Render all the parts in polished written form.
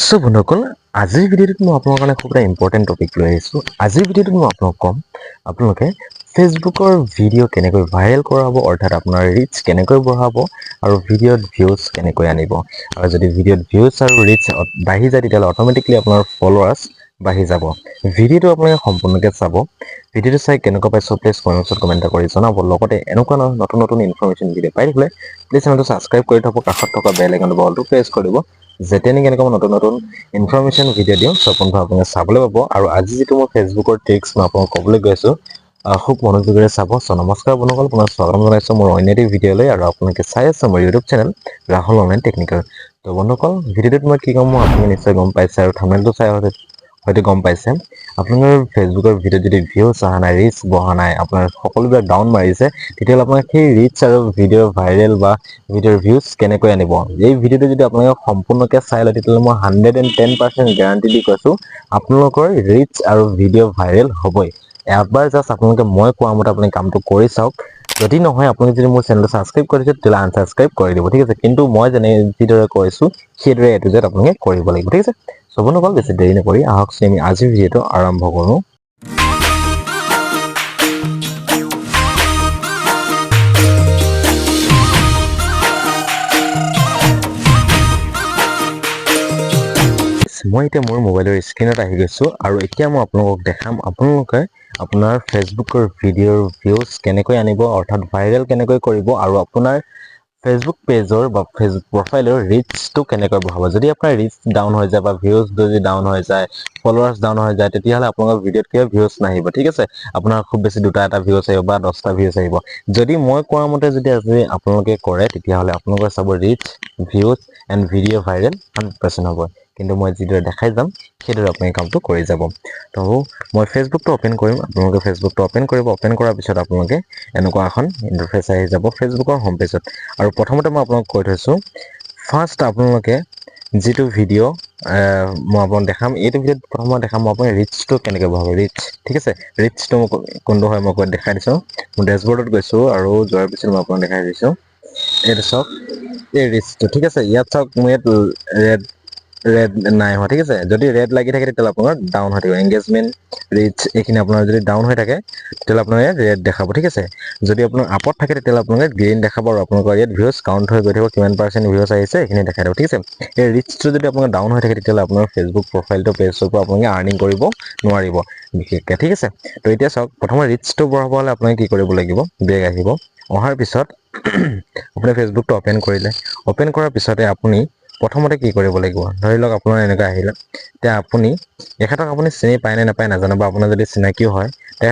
So বন্ধুসকল আজিৰ ভিডিঅ'টোত মই আপোনালোকৰ কাৰণে খুব এটা ইম্পৰ্টেণ্ট টপিক লৈ আহিছোঁ। আজিৰ ভিডিঅ'টোত মই আপোনালোকক ক'ম আপোনালোকে ফেচবুকৰ ভিডিঅ' কেনেকৈ ভাইৰেল কৰাব, অৰ্থাৎ আপোনাৰ ৰিচ কেনেকৈ বঢ়াব আৰু ভিডিঅ'ত ভিউজ কেনেকৈ আনিব। আৰু যদি ভিডিঅ'ত ভিউজ আৰু ৰিচ বাঢ়ি যায় তেতিয়াহ'লে অট'মেটিকলি আপোনাৰ ফলোৱাৰ্ছ বাঢ়ি যাব। ভিডিঅ'টো আপোনালোকে সম্পূৰ্ণকৈ চাব। ভিডিঅ'টো চাই কেনেকুৱা পাইছে প্লিজ কমেণ্টছত কমেণ্ট কৰি জনাব। লগতে এনেকুৱা নতুন নতুন ইনফৰমেশ্যন ভিডিঅ' পাই থাকিলে প্লিজ চেনেলটো ছাবস্ক্ৰাইব কৰি থ'ব, কাষত থকা বেল আইকনটো বলটো প্ৰেছ কৰি দিব, যেতিয়া নেকি এনেকুৱা নতুন নতুন ইনফৰমেশ্যন ভিডিঅ' দিওঁ চব বন্ধু আপোনালোকে চাবলৈ পাব। আৰু আজি যিটো মই ফেচবুকৰ ট্ৰিক্স মই আপোনালোকক ক'বলৈ গৈ আছোঁ, খুব মনোযোগেৰে চাব। নমস্কাৰ বন্ধুসকল, আপোনাক স্বাগতম জনাইছোঁ মোৰ অন্য এটি ভিডিঅ'লৈ, আৰু আপোনালোকে চাই আছে মোৰ YouTube channel Rahul online technical. তো বন্ধুসকল, ভিডিঅ'টোত মই কি ক'ম আপুনি নিশ্চয় গম পাইছে, আৰু থাম্বনেইলটো চাই হয়তো গম পাইছে। আপোনালোকৰ ফেচবুকৰ ভিডিঅ'ত যদি ভিউজ অহা নাই, ৰিচ বঢ়া নাই, আপোনাৰ সকলোবিলাক ডাউন মাৰিছে, তেতিয়াহ'লে আপোনাক সেই ৰিচ আৰু ভিডিঅ' ভাইৰেল বা ভিডিঅ'ৰ ভিউজ কেনেকৈ আনিব। এই ভিডিঅ'টো যদি আপোনালোকে সম্পূৰ্ণকৈ চাই লয় তেতিয়াহ'লে মই 110% গেৰাণ্টি দি কৈছোঁ আপোনালোকৰ ৰিচ আৰু ভিডিঅ' ভাইৰেল হ'বই। এবাৰ জাষ্ট আপোনালোকে মই কোৱা মতে আপুনি কামটো কৰি চাওক। যদি নহয়, আপুনি যদি মোৰ চেনেলটো ছাবস্ক্ৰাইব কৰিছে তেতিয়াহ'লে আনছাবস্ক্ৰাইব কৰি দিব, ঠিক আছে। কিন্তু মই যিদৰে কৈছোঁ সেইদৰে A to Z আপোনালোকে কৰিব লাগিব, ঠিক আছে। চ' বন্ধুসকল, বেছি দেৰি নকৰি আহকচোন আমি আজিৰ ভিডিঅ'টো আৰম্ভ কৰোঁ। মই এতিয়া মোৰ মোবাইলৰ স্ক্ৰীনত আহি গৈছোঁ, আৰু এতিয়া মই আপোনালোকক দেখাম আপোনালোকে আপোনাৰ ফেচবুকৰ ভিডিঅ'ৰ ভিউজ কেনেকৈ আনিব, অৰ্থাৎ ভাইৰেল কেনেকৈ কৰিব, আৰু আপোনাৰ ফেচবুক পেজৰ বা ফেচবুক প্ৰফাইলৰ ৰিচটো কেনেকৈ বঢ়াব। যদি আপোনাৰ ৰিচ ডাউন হৈ যায় বা ভিউজ যদি ডাউন হৈ যায়, ফলোৱাৰ্ছ ডাউন হৈ যায়, তেতিয়াহ'লে আপোনালোকৰ ভিডিঅ'ত কিয় ভিউজ নাহিব, ঠিক আছে। আপোনাৰ খুব বেছি এটা ভিউজ আহিব বা 10টা ভিউজ আহিব। যদি মই কোৱা মতে যদি আজি আপোনালোকে কৰে তেতিয়াহ'লে আপোনালোকে চাব reach, views and video' viral 100% হ'ব। কিন্তু মই যিদৰে দেখাই যাম সেইদৰে আপুনি কামটো কৰি যাব। তো মই ফেচবুকটো অ'পেন কৰিম, আপোনালোকে ফেচবুকটো অ'পেন কৰিব। অ'পেন কৰাৰ পিছত আপোনালোকে এনেকুৱা এখন ইণ্টাৰফেচ আহি যাব ফেচবুকৰ হোম পেজত। আৰু প্ৰথমতে মই আপোনালোকক কৈ থৈছোঁ, ফাৰ্ষ্ট আপোনালোকে যিটো ভিডিঅ' মই আপোনাক দেখাম, এইটো ভিডিঅ'ত প্ৰথমতে দেখাম মই আপোনাক ৰিচটো কেনেকৈ বঢ়াব, ৰিচ, ঠিক আছে। ৰিচটো মই কোনটো হয় মই দেখাই দিছোঁ। মই ডেছবৰ্ডত গৈছোঁ আৰু যোৱাৰ পিছত মই আপোনাক দেখাই দিছোঁ। এইটো চাওক, এই ৰিচটো, ঠিক আছে। ইয়াত চাওক মোৰ ইয়াত ৰেড নাই হোৱা, ঠিক আছে। যদি ৰেড লাগি থাকে তেতিয়াহ'লে আপোনাৰ ডাউন হৈ থাকিব। এংগেজমেণ্ট, ৰিচ এইখিনি আপোনাৰ যদি ডাউন হৈ থাকে তেতিয়াহ'লে আপোনাৰ ইয়াত ৰেড দেখাব, ঠিক আছে। যদি আপোনাৰ আপত থাকে তেতিয়াহ'লে আপোনালোকে গ্ৰীণ দেখাব, আৰু আপোনালোকৰ ইয়াত ভিউজ কাউণ্ট হৈ গৈ থাকিব, কিমান % ভিউজ আহিছে এইখিনি দেখাই দিব, ঠিক আছে। এই ৰিচটো যদি আপোনাৰ ডাউন হৈ থাকে তেতিয়াহ'লে আপোনাৰ ফেচবুক প্ৰফাইলটো পেজটোৰ পৰা আপোনালোকে আৰ্নিং কৰিব নোৱাৰিব বিশেষকৈ, ঠিক আছে। তো এতিয়া চাওক, প্ৰথমে ৰিচটো বঢ়াব হ'লে আপোনালোকে কি কৰিব লাগিব, বেক আহিব। অহাৰ পিছত আপুনি ফেচবুকটো অ'পেন কৰিলে। অ'পেন কৰাৰ পিছতে আপুনি প্ৰথমতে কি কৰিব লাগিব, ধৰি লওক আপোনাৰ এনেকৈ আহিলে। এতিয়া আপুনি এখেতক আপুনি চিনি পায় নে নাপায় নাজানো, বা আপোনাৰ যদি চিনাকিও হয়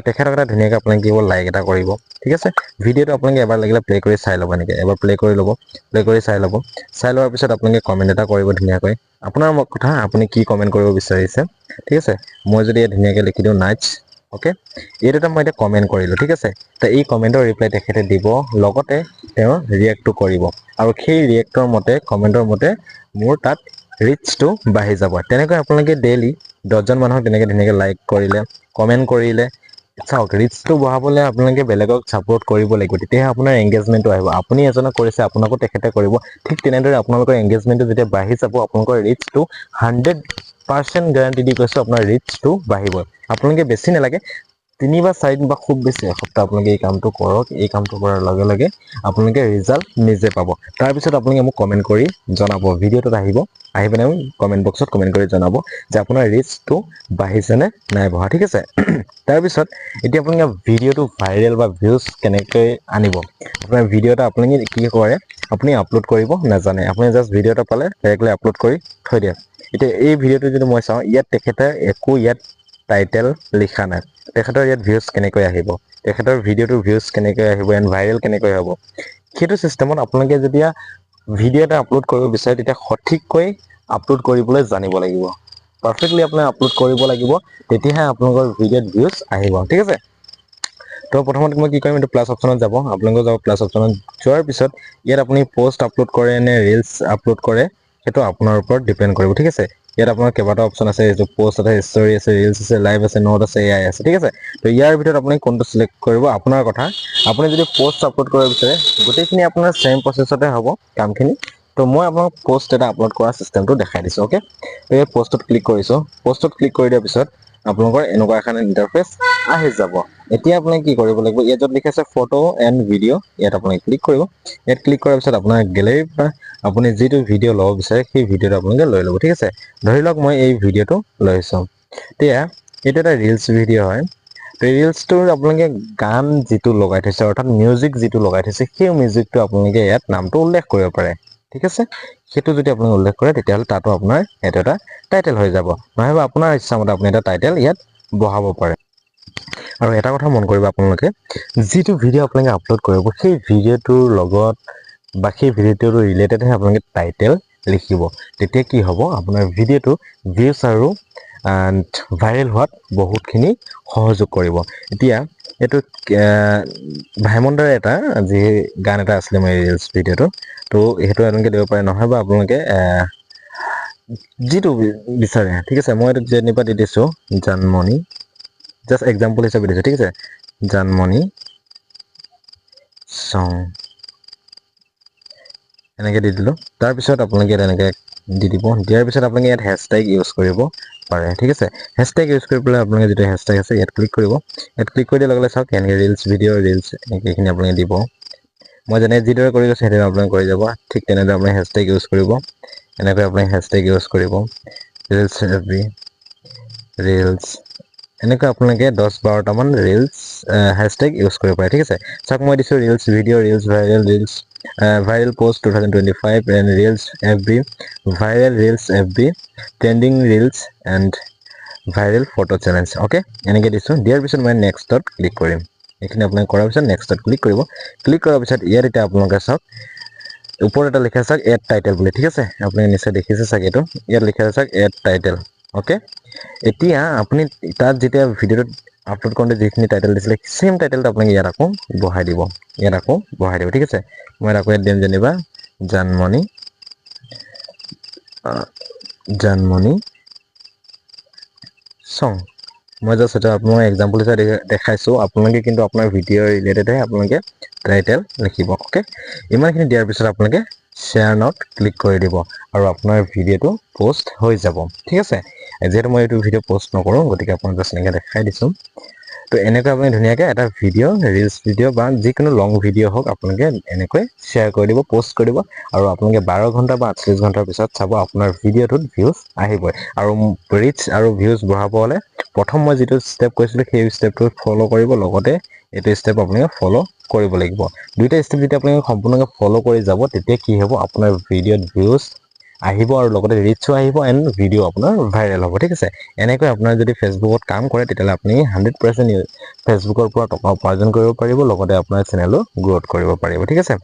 তেখেতক এটা ধুনীয়াকৈ আপোনালোকে কি কৰিব, লাইক এটা কৰিব, ঠিক আছে। ভিডিঅ'টো আপোনালোকে এবাৰ লাগিলে প্লে কৰি চাই ল'ব, এনেকৈ এবাৰ প্লে কৰি ল'ব। প্লে কৰি চাই ল'ব। চাই লোৱাৰ পিছত আপোনালোকে কমেণ্ট এটা কৰিব ধুনীয়াকৈ। আপোনাৰ কথা, আপুনি কি কমেণ্ট কৰিব বিচাৰিছে, ঠিক আছে। মই যদি ধুনীয়াকৈ লিখি দিওঁ নাইচ, অ'কে। এই দুটা মই এতিয়া কমেণ্ট কৰিলোঁ, ঠিক আছে। তো এই কমেণ্টৰ ৰিপ্লাই তেখেতে দিব, লগতে তেওঁ ৰিয়েক্টটো কৰিব, আৰু সেই ৰিয়েক্টৰ মতে, কমেণ্টৰ মতে মোৰ তাত ৰিচটো বাঢ়ি যাব। তেনেকৈ আপোনালোকে ডেইলি 10জন মানুহক তেনেকৈ ধুনীয়াকৈ লাইক কৰিলে, কমেণ্ট কৰিলে। চাওক, ৰিচটো বঢ়াবলৈ আপোনালোকে বেলেগক ছাপোৰ্ট কৰিব লাগিব, তেতিয়াহে আপোনাৰ এংগেজমেণ্টটো আহিব। আপুনি এজনক কৰিছে, আপোনাকো তেখেতে কৰিব। ঠিক তেনেদৰে আপোনালোকৰ এংগেজমেণ্টটো যেতিয়া বাঢ়ি যাব, আপোনালোকৰ ৰিচটো 100% গেৰাণ্টি দি কৈছোঁ আপোনাৰ ৰিচটো বাঢ়িব। আপোনালোকে বেছি নালাগে, 3 বা 4 দিন বা খুব বেছি এসপ্তাহ আপোনালোকে এই কামটো কৰক। এই কামটো কৰাৰ লগে লগে আপোনালোকে ৰিজাল্ট নিজে পাব। তাৰপিছত আপোনালোকে মোক কমেণ্ট কৰি জনাব, ভিডিঅ'টোত আহিব, আহি পিনে কমেণ্ট বক্সত কমেণ্ট কৰি জনাব যে আপোনাৰ ৰিচটো বাঢ়িছে নে নাই বঢ়া, ঠিক আছে। তাৰপিছত এতিয়া আপোনালোকে ভিডিঅ'টো ভাইৰেল বা ভিউজ কেনেকৈ আনিব। আপোনাৰ ভিডিঅ' এটা আপুনি কি কৰে, আপুনি আপলোড কৰিব নাজানে, আপুনি জাষ্ট ভিডিঅ' এটা পালে ডাইৰেক্টলি আপলোড কৰি থৈ দিয়ে। এতিয়া এই ভিডিঅ'টো যদি মই চাওঁ, ইয়াত তেখেতে একো টাইটেল লিখা নাই। তেখেতৰ ইয়াত ভিউজ কেনেকৈ আহিব, তেখেতৰ ভিডিঅ'টোৰ ভিউজ কেনেকৈ আহিব, এণ্ড ভাইৰেল কেনেকৈ হ'ব, সেইটো চিষ্টেমত আপোনালোকে যেতিয়া ভিডিঅ' এটা আপলোড কৰিব বিচাৰে তেতিয়া সঠিককৈ আপলোড কৰিবলৈ জানিব লাগিব। পাৰফেক্টলি আপোনাৰ আপলোড কৰিব লাগিব, তেতিয়াহে আপোনালোকৰ ভিডিঅ'ত ভিউজ আহিব, ঠিক আছে। তো প্ৰথমতে মই কি কৰিম, এইটো প্লাছ অপশ্যনত যাব, আপোনালোকেও যাব প্লাছ অপশ্যনত। যোৱাৰ পিছত ইয়াত আপুনি পষ্ট আপলোড কৰে নে ৰিলচ আপলোড কৰে, সেইটো আপোনাৰ ওপৰত ডিপেণ্ড কৰিব, ঠিক আছে। ইয়াত আপোনাৰ কেইবাটাও অপশ্যন আছে, এইটো পষ্ট আছে, ষ্টৰি আছে, ৰিলচ আছে, লাইভ আছে, নোট আছে, AI আছে, ঠিক আছে। তো ইয়াৰ ভিতৰত আপুনি কোনটো চিলেক্ট কৰিব আপোনাৰ কথা। আপুনি যদি পষ্ট আপলোড কৰিব বিচাৰে, গোটেইখিনি আপোনাৰ চেম প্ৰচেছতে হ'ব কামখিনি। তো মই আপোনাক পোষ্ট এটা আপলোড কৰা চিষ্টেমটো দেখাই দিছোঁ ওকে তো এই পোষ্টত ক্লিক কৰিছোঁ পোষ্টত ক্লিক কৰি দিয়াৰ পিছত আপোনালোকৰ এনেকুৱা এখন ইণ্টাৰফেচ আহি যাব এতিয়া আপুনি কি কৰিব লাগিব ইয়াত য'ত লিখা আছে ফটো এণ্ড ভিডিঅ' ইয়াত আপুনি ক্লিক কৰিব ইয়াত ক্লিক কৰাৰ পিছত আপোনাৰ গেলেৰীৰ পৰা আপুনি যিটো ভিডিঅ' ল'ব বিচাৰে সেই ভিডিঅ'টো আপোনালোকে লৈ ল'ব ঠিক আছে ধৰি লওক মই এই ভিডিঅ'টো লৈছোঁ এতিয়া এইটো এটা ৰিলছ ভিডিঅ' হয় ৰিলছটোৰ আপোনালোকে গান যিটো লগাই থৈছে অৰ্থাৎ মিউজিক যিটো লগাই থৈছে সেই মিউজিকটো আপোনালোকে ইয়াত নামটো উল্লেখ কৰিব পাৰে ঠিক আছে সেইটো যদি আপুনি উল্লেখ কৰে তেতিয়াহ'লে তাতো আপোনাৰ এটা টাইটেল হৈ যাব নহয়বা আপোনাৰ ইচ্ছামতে আপুনি এটা টাইটেল ইয়াত বহাব পাৰে আৰু এটা কথা মন কৰিব আপোনালোকে যিটো ভিডিঅ' আপোনালোকে আপলোড কৰিব সেই ভিডিঅ'টোৰ লগত বা সেই ভিডিঅ'টোৰ ৰিলেটেডহে আপোনালোকে টাইটেল লিখিব তেতিয়া কি হ'ব আপোনাৰ ভিডিঅ'টো ভিউজ আৰু ভাইৰেল হোৱাত বহুতখিনি সহযোগ কৰিব এতিয়া এইটো ভাইমণ্ডাৰ এটা যি গান এটা আছিলে মই ৰিলছ ভিডিঅ'টো তো সেইটো আপোনালোকে দিব পাৰে নহয় বা আপোনালোকে যিটো বিচাৰে ঠিক আছে মই এইটো যেনিবা দি দিছোঁ জানমণি জাষ্ট এক্সাম্পল হিচাপে দিছোঁ ঠিক আছে জানমণি চং এনেকৈ দি দিলোঁ তাৰপিছত আপোনালোকে এনেকৈ দি দিব দিয়াৰ পিছত আপোনালোকে ইয়াত হেছটেগ ইউজ কৰিব পাৰে ঠিক আছে হেছটেগ ইউজ কৰি পেলাই আপোনালোকে যিটো হেছটেগ আছে ইয়াত ক্লিক কৰিব ইয়াত ক্লিক কৰি দিয়াৰ লগে লগে চাওক এনেকৈ ৰিলছ ভিডিঅ' ৰিলছ এইখিনি আপোনালোকে দিব মই যেনে যিদৰে কৰি গৈছোঁ সেইদৰে আপোনালোকে কৰি যাব ঠিক তেনেদৰে আপুনি হেছটেগ ইউজ কৰিব এনেকৈ আপুনি হেছটেগ ইউজ কৰিব ৰিলছ এভৰি ৰিলছ এনেকৈ আপোনালোকে 10-12টামান ৰিলছ হেছটেগ ইউজ কৰিব পাৰে ঠিক আছে চাওক মই দিছোঁ reels video' reels viral post 2025 and reels every viral reels every trending reels and viral photo challenge okay এনেকৈ দিছোঁ দিয়াৰ পিছত মই নেক্সটত ক্লিক কৰিম এইখিনি আপোনালোকে কৰাৰ পিছত নেক্সটত ক্লিক কৰিব ক্লিক কৰাৰ পিছত ইয়াত এতিয়া আপোনালোকে চাওক ওপৰত এটা লিখা চাওক এড টাইটেল বুলি ঠিক আছে আপুনি নিশ্চয় দেখিছে চাগে এইটো ইয়াত লিখা আছে চাওক এড টাইটেল ওকে এতিয়া আপুনি তাত যেতিয়া ভিডিঅ'টোত আপলোড কৰোঁতে যিখিনি টাইটেল দিছিলে সেম টাইটেলটো আপোনালোকে ইয়াত আকৌ বহাই দিব ঠিক আছে মই আকৌ ইয়াত দিম যেনিবা জানমণি চং মই জাষ্ট এটা আপোনাক এক্সাম্পল হিচাপে দেখাইছোঁ আপোনালোকে কিন্তু আপোনাৰ ভিডিঅ' ৰিলেটেডহে আপোনালোকে টাইটেল লিখিব ওকে ইমানখিনি দিয়াৰ পিছত আপোনালোকে শ্বেয়াৰ নাউত ক্লিক কৰি দিব আৰু আপোনাৰ ভিডিঅ'টো পোষ্ট হৈ যাব ঠিক আছে যিহেতু মই এইটো ভিডিঅ' পোষ্ট নকৰোঁ গতিকে আপোনাক জাষ্ট এনেকৈ দেখাই দিছোঁ তো এনেকৈ আপুনি ধুনীয়াকৈ এটা ভিডিঅ' ৰিলছ ভিডিঅ' বা যিকোনো লং ভিডিঅ' হওক আপোনালোকে এনেকৈ শ্বেয়াৰ কৰি দিব পোষ্ট কৰি দিব আৰু আপোনালোকে 12 ঘণ্টা বা 48 ঘণ্টাৰ পিছত চাব আপোনাৰ ভিডিঅ'টোত ভিউজ আহিবই আৰু ৰিচ আৰু ভিউজ বঢ়াব হ'লে প্ৰথম মই যিটো ষ্টেপ কৈছিলোঁ সেই ষ্টেপটো ফ'ল' কৰিব লগতে এইটো ষ্টেপ আপোনালোকে ফ'ল' কৰিব লাগিব দুইটা ষ্টেপ যেতিয়া আপোনালোকে সম্পূৰ্ণকৈ ফ'ল' কৰি যাব তেতিয়া কি হ'ব আপোনাৰ ভিডিঅ'ত ভিউজ আহিব আৰু লগতে ৰিচো আহিব এণ্ড ভিডিঅ' আপোনাৰ ভাইৰেল হ'ব ঠিক আছে এনেকৈ আপোনাৰ যদি ফেচবুকত কাম কৰে তেতিয়াহ'লে আপুনি 100% ফেচবুকৰ পৰা টকা উপাৰ্জন কৰিব পাৰিব লগতে আপোনাৰ চেনেলো গ্ৰ'থ কৰিব পাৰিব ঠিক আছে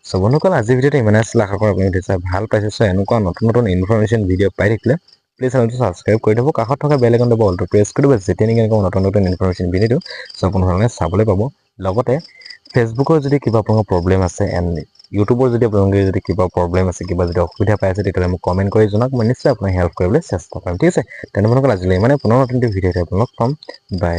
চ' বন্ধুসকল আজিৰ ভিডিঅ'টো ইমানে আছিলে আশা কৰোঁ আপুনি নিশ্চয় ভাল পাইছে চ' এনেকুৱা নতুন ইনফৰমেশ্যন ভিডিঅ' পাই থাকিলে প্লিজ চেনেলটো ছাবস্ক্ৰাইব কৰি দিব কাষত থকা বেল আইকনটো বলটো প্ৰেছ কৰিব যেতিয়া নেকি এনেকুৱা নতুন ইনফৰমেশ্যন ভিডিঅ' দিওঁ চ' আপোনালোকে চাবলৈ পাব লগতে ফেচবুকৰ যদি কিবা আপোনালোকৰ প্ৰব্লেম আছে এণ্ড ইউটিউবৰ যদি আপোনালোকে যদি কিবা প্ৰব্লেম আছে কিবা যদি অসুবিধা পাই আছে তেতিয়াহ'লে মোক কমেণ্ট কৰি জনাওক মই নিশ্চয় আপোনাক হেল্প কৰিবলৈ চেষ্টা কৰিম ঠিক আছে তেনেধৰণৰ আজিলৈ মানে পুনৰ নতুন ভিডিঅ'তে আপোনালোক পাম বাই